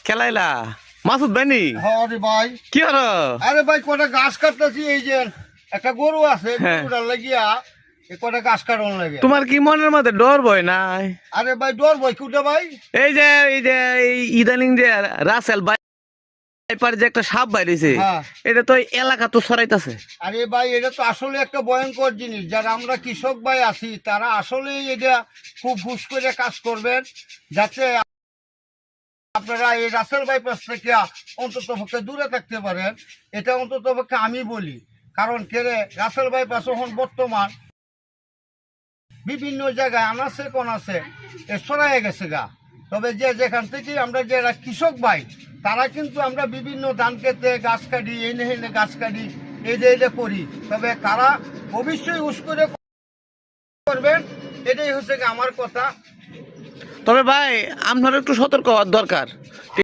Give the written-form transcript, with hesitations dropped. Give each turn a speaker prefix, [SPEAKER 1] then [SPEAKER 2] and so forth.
[SPEAKER 1] খেলাইলা মাসুদ ভাইনি
[SPEAKER 2] আরে ভাই
[SPEAKER 1] কি আর
[SPEAKER 2] আরে ভাই কটা গাছ কাটতেছি এই যে একটা গরু আছে
[SPEAKER 1] হ্যাঁ।
[SPEAKER 2] গরুটার লাগিয়া এই কটা গাছ কাটন লাগে
[SPEAKER 1] তোমার কি মনের মধ্যে ডর ভয় নাই?
[SPEAKER 2] আরে ভাই ডর ভয় কুটা ভাই
[SPEAKER 1] এই যে ইদানিং যে রাসেল বাইপার যে একটা সাপ বাইরেছে
[SPEAKER 2] হ্যাঁ।
[SPEAKER 1] এটা তো এই এলাকা তো ছড়াইতাছে।
[SPEAKER 2] আরে ভাই এটা তো আসলে একটা ভয়ঙ্কর জিনিস যারা আমরা কৃষক ভাই আছি তারা আসলে এটা খুব হুশ করে কাজ করবেন যাতে আপনারা এই রাসেল বাইপাস থেকে অন্তত পক্ষে দূরে থাকতে পারেন। এটা অন্তত পক্ষে আমি বলি, কারণ কেরে রাসেল বাইপাস এখন বর্তমান বিভিন্ন জায়গায় আনাছে কোন আছে ছড়াই গেছে গা। তবে যে যেখান থেকে আমরা যারা কৃষক ভাই তারা কিন্তু আমরা বিভিন্ন ধান খেতে গাছ কাটি এনে এনে গাছ কাটি এই যে এটা করি, তবে তারা অবশ্যই হুশ করে করবেন, এটাই হচ্ছে আমার কথা।
[SPEAKER 1] তবে ভাই আপনার একটু সতর্ক হওয়ার দরকার।